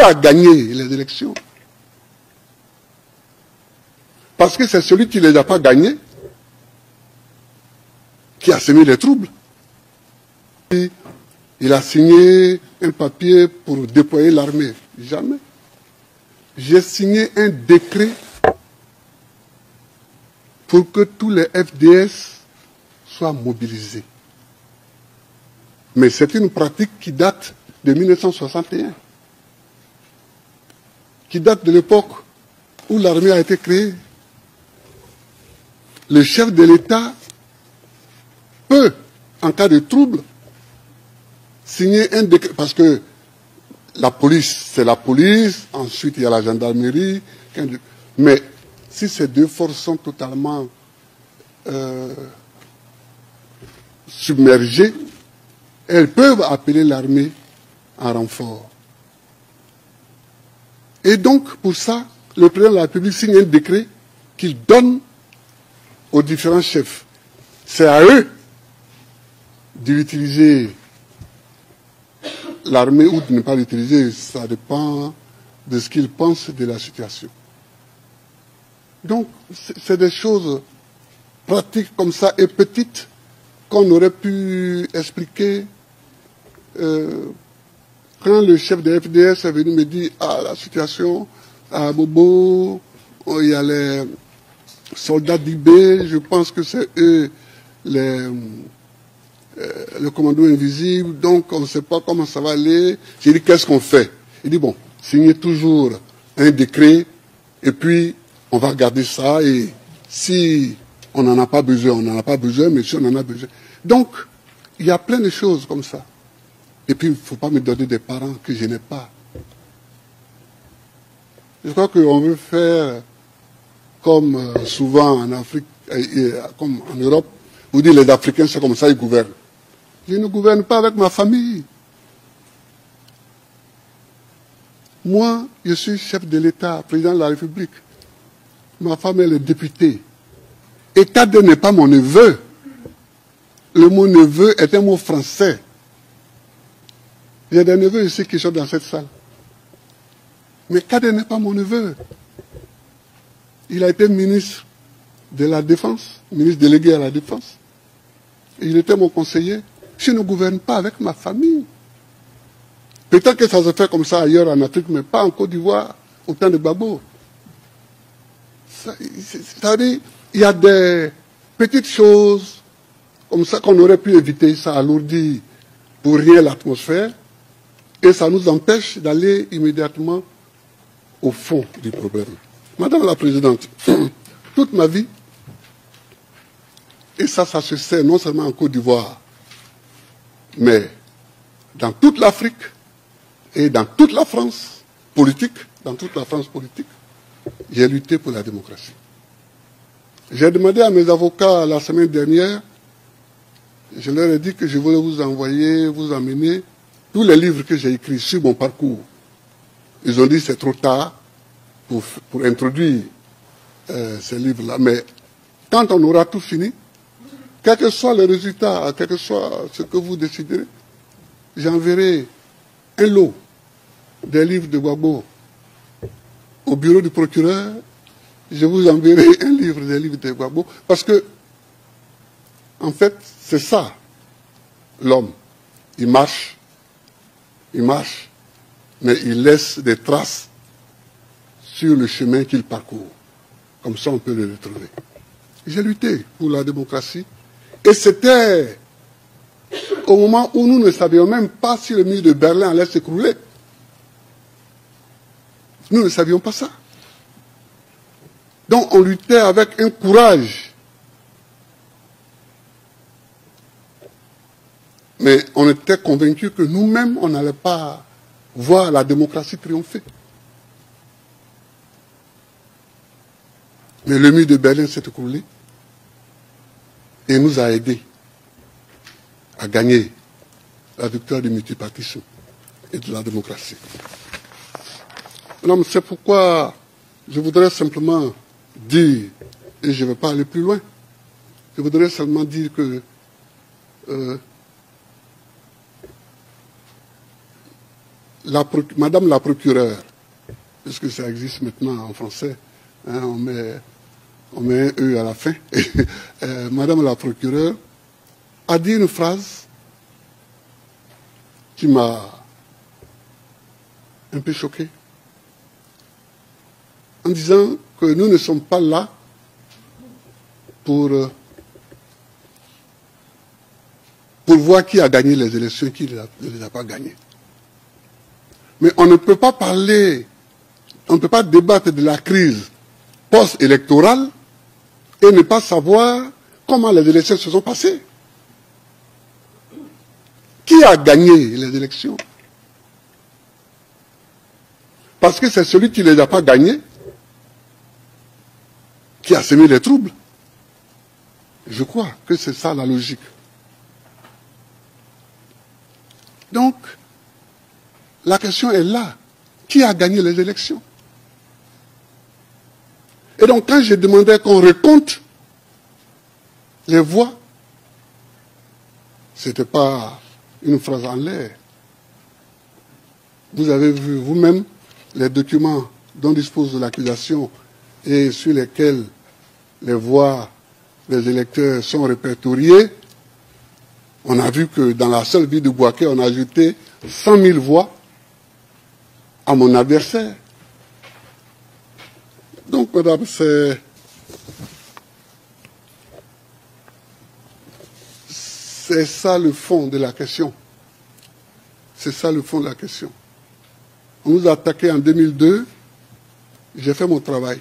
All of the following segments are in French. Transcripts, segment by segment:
a gagné les élections? Parce que c'est celui qui ne les a pas gagnés qui a semé les troubles. Il a signé un papier pour déployer l'armée. Jamais. J'ai signé un décret pour que tous les FDS soient mobilisés. Mais c'est une pratique qui date de 1961, qui date de l'époque où l'armée a été créée. Le chef de l'État peut, en cas de trouble, signer un décret, parce que la police, c'est la police, ensuite il y a la gendarmerie, mais si ces deux forces sont totalement submergées, elles peuvent appeler l'armée en renfort. Et donc, pour ça, le président de la République signe un décret qu'il donne aux différents chefs. C'est à eux d'utiliser l'armée ou de ne pas l'utiliser, ça dépend de ce qu'ils pensent de la situation. Donc, c'est des choses pratiques comme ça et petites qu'on aurait pu expliquer quand le chef de FDS est venu me dire « Ah, la situation à Bobo, il y a les soldats d'IB, je pense que c'est eux le commando invisible, donc on ne sait pas comment ça va aller. » J'ai dit « Qu'est-ce qu'on fait ?» Il dit « Bon, signez toujours un décret et puis on va garder ça et si on n'en a pas besoin, on n'en a pas besoin, mais si on en a besoin. » Donc, il y a plein de choses comme ça. Et puis, il ne faut pas me donner des parents que je n'ai pas. Je crois qu'on veut faire comme souvent en Afrique, comme en Europe, vous dites les Africains, c'est comme ça, ils gouvernent. Je ne gouverne pas avec ma famille. Moi, je suis chef de l'État, président de la République. Ma femme, elle est députée. Et Kade n'est pas mon neveu. Le mot neveu est un mot français. Il y a des neveux ici qui sont dans cette salle. Mais Kade n'est pas mon neveu. Il a été ministre de la Défense, ministre délégué à la Défense. Et il était mon conseiller. Je ne gouverne pas avec ma famille. Peut-être que ça se fait comme ça ailleurs en Afrique, mais pas en Côte d'Ivoire, au temps de Gbagbo. C'est-à-dire, il y a des petites choses comme ça qu'on aurait pu éviter, ça alourdit pour rien l'atmosphère, et ça nous empêche d'aller immédiatement au fond du problème. Madame la Présidente, toute ma vie, et ça se sait non seulement en Côte d'Ivoire, mais dans toute l'Afrique et dans toute la France politique, j'ai lutté pour la démocratie. J'ai demandé à mes avocats la semaine dernière, je leur ai dit que je voulais vous envoyer, vous amener tous les livres que j'ai écrits sur mon parcours. Ils ont dit que c'est trop tard pour introduire ces livres-là. Mais quand on aura tout fini, quel que soit le résultat, quel que soit ce que vous déciderez, j'enverrai un lot des livres de Gbagbo au bureau du procureur. Je vous enverrai un livre des livres de Gbagbo. Parce que, en fait, c'est ça, l'homme. Il marche, mais il laisse des traces sur le chemin qu'il parcourt. Comme ça, on peut le retrouver. J'ai lutté pour la démocratie. Et c'était au moment où nous ne savions même pas si le mur de Berlin allait s'écrouler. Nous ne savions pas ça. Donc on luttait avec un courage. Mais on était convaincus que nous-mêmes, on n'allait pas voir la démocratie triompher. Mais le mur de Berlin s'est écroulé et nous a aidés à gagner la victoire du multipartisme et de la démocratie. Non, c'est pourquoi je voudrais simplement dire, et je ne vais pas aller plus loin, je voudrais seulement dire que Madame la procureure, puisque ça existe maintenant en français, hein, on met un E à la fin, Madame la procureure a dit une phrase qui m'a un peu choqué, en disant que nous ne sommes pas là pour voir qui a gagné les élections et qui ne les a pas gagnées. Mais on ne peut pas parler, on ne peut pas débattre de la crise post-électorale et ne pas savoir comment les élections se sont passées. Qui a gagné les élections? Parce que c'est celui qui ne les a pas gagnées qui a semé les troubles. Je crois que c'est ça la logique. Donc, la question est là. Qui a gagné les élections? Et donc, quand je demandais qu'on recompte les voix, ce n'était pas une phrase en l'air. Vous avez vu vous-même les documents dont dispose l'accusation et sur lesquels les voix des électeurs sont répertoriées. On a vu que dans la seule ville de Bouaké, on a ajouté 100 000 voix à mon adversaire. Donc, madame, c'est ça le fond de la question. C'est ça le fond de la question. On nous a attaqué en 2002, j'ai fait mon travail.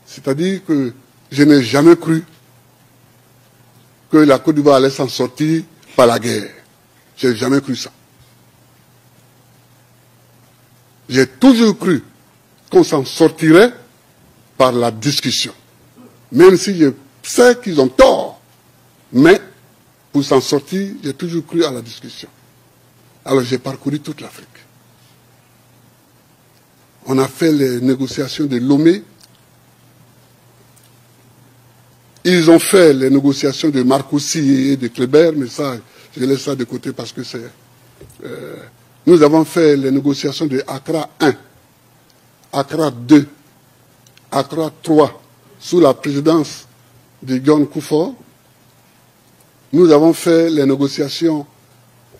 C'est-à-dire que je n'ai jamais cru que la Côte d'Ivoire allait s'en sortir par la guerre. Je n'ai jamais cru ça. J'ai toujours cru qu'on s'en sortirait par la discussion. Même si je sais qu'ils ont tort. Mais pour s'en sortir, j'ai toujours cru à la discussion. Alors j'ai parcouru toute l'Afrique. On a fait les négociations de Lomé. Ils ont fait les négociations de Marcoussis et de Kléber, mais ça, je laisse ça de côté parce que c'est... nous avons fait les négociations de Accra 1, Accra 2, Accra 3, sous la présidence de John Kufuor. Nous avons fait les négociations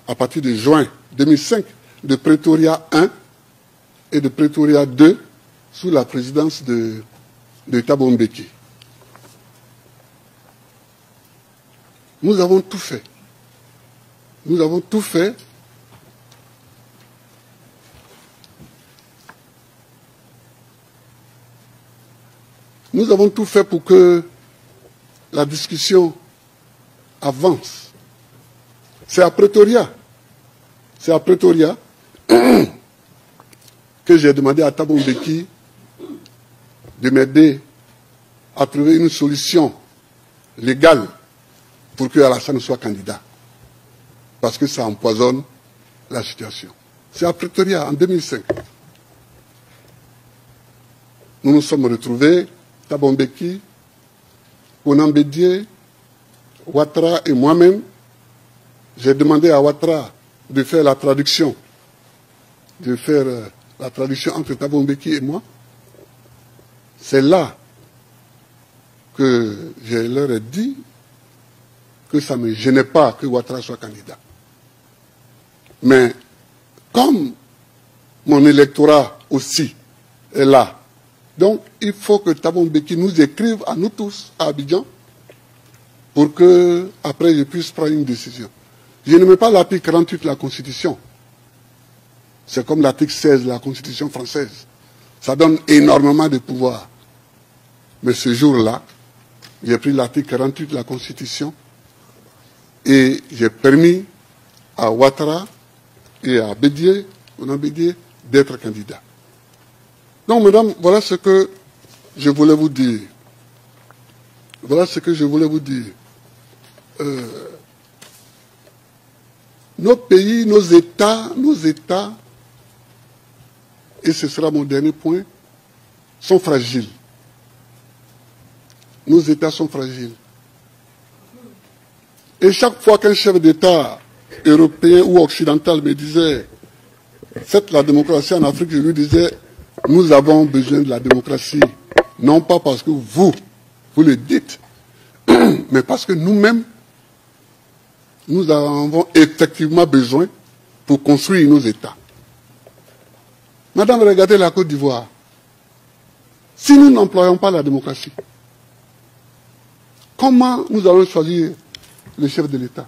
à partir de juin 2005 de Pretoria 1 et de Pretoria 2 sous la présidence de Thabo Mbeki. Nous avons tout fait. Nous avons tout fait. Nous avons tout fait pour que la discussion avance. C'est à Pretoria. C'est à Pretoria que j'ai demandé à Thabo Mbeki de m'aider à trouver une solution légale pour que Alassane soit candidat. Parce que ça empoisonne la situation. C'est à Pretoria, en 2005. Nous nous sommes retrouvés, Thabo Mbeki, Konan Bédié, Ouattara et moi-même. J'ai demandé à Ouattara de faire la traduction. De faire la traduction entre Thabo Mbeki et moi. C'est là que je leur ai dit que ça ne me gênait pas que Ouattara soit candidat. Mais comme mon électorat aussi est là, donc il faut que Thabo Mbeki nous écrive à nous tous, à Abidjan, pour que après je puisse prendre une décision. Je ne mets pas l'article 48 de la Constitution. C'est comme l'article 16 de la Constitution française. Ça donne énormément de pouvoir. Mais ce jour-là, j'ai pris l'article 48 de la Constitution et j'ai permis à Ouattara et à Bédié, d'être candidats. Donc, mesdames, voilà ce que je voulais vous dire. Voilà ce que je voulais vous dire. Nos pays, nos États, et ce sera mon dernier point, sont fragiles. Nos États sont fragiles. Et chaque fois qu'un chef d'État européen ou occidental me disait faites la démocratie en Afrique, je lui disais, nous avons besoin de la démocratie, non pas parce que vous le dites, mais parce que nous-mêmes, nous en avons effectivement besoin pour construire nos États. Madame, regardez la Côte d'Ivoire. Si nous n'employons pas la démocratie, comment nous allons choisir le chef de l'État?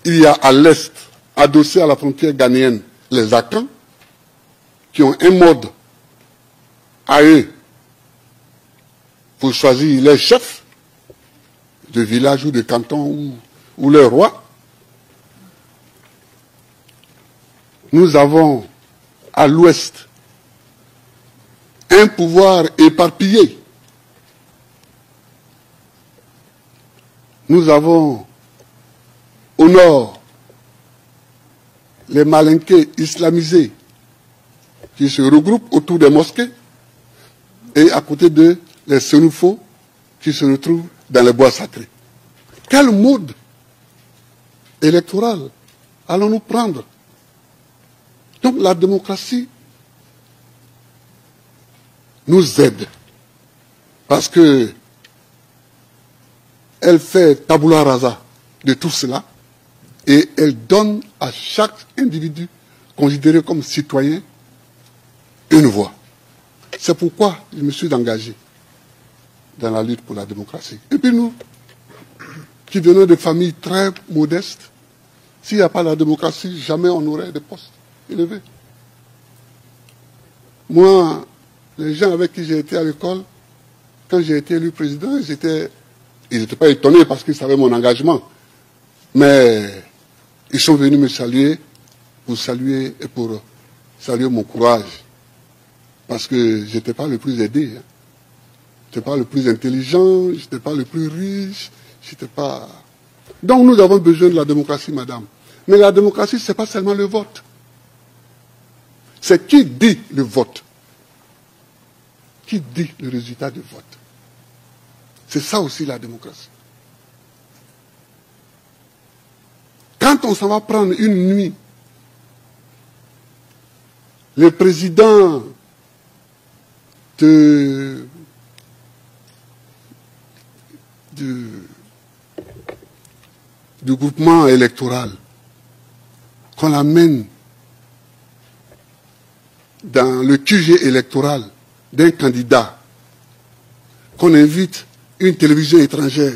Il y a à l'est, adossé à la frontière ghanéenne, les Akans, qui ont un mode à eux pour choisir les chefs de village ou de canton ou leur roi. Nous avons à l'ouest un pouvoir éparpillé. Nous avons au nord les Malinqués islamisés qui se regroupent autour des mosquées et à côté d'eux les Sénoufos qui se retrouvent dans les bois sacrés. Quel mode électoral allons-nous prendre? Donc la démocratie nous aide parce que elle fait tabula rasa de tout cela et elle donne à chaque individu considéré comme citoyen une voix. C'est pourquoi je me suis engagé dans la lutte pour la démocratie. Et puis nous, qui venons de familles très modestes, s'il n'y a pas la démocratie, jamais on aurait des postes élevés. Moi, les gens avec qui j'ai été à l'école, quand j'ai été élu président, ils n'étaient pas étonnés parce qu'ils savaient mon engagement. Mais ils sont venus me saluer pour saluer mon courage. Parce que je n'étais pas le plus aidé. Hein. Je n'étais pas le plus intelligent, je n'étais pas le plus riche, j'étais pas... Donc nous avons besoin de la démocratie, madame. Mais la démocratie, ce n'est pas seulement le vote. C'est qui dit le vote. Qui dit le résultat du vote. C'est ça aussi la démocratie. Quand on s'en va prendre une nuit, le président du groupement électoral, qu'on l'amène dans le QG électoral d'un candidat, qu'on invite une télévision étrangère,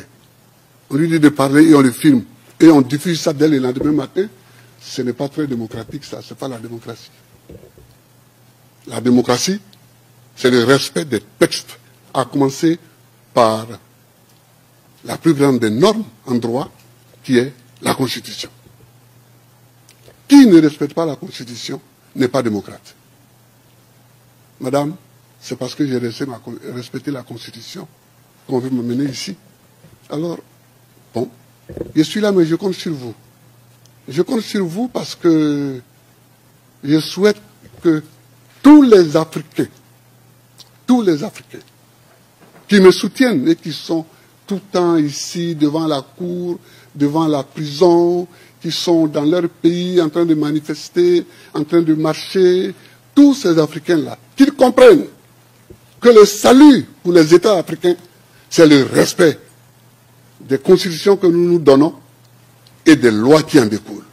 on lui dit de parler et on le filme, et on diffuse ça dès le lendemain matin, ce n'est pas très démocratique ça, ce n'est pas la démocratie. La démocratie, c'est le respect des textes, à commencer par la plus grande des normes en droit, qui est la Constitution. Qui ne respecte pas la Constitution n'est pas démocrate. Madame, c'est parce que j'ai respecté la Constitution qu'on veut me mener ici. Alors, bon, je suis là, mais je compte sur vous. Je compte sur vous parce que je souhaite que tous les Africains qui me soutiennent et qui sont tout le temps ici, devant la cour, devant la prison, qui sont dans leur pays en train de manifester, en train de marcher, tous ces Africains-là, qu'ils comprennent que le salut pour les États africains, c'est le respect des constitutions que nous nous donnons et des lois qui en découlent.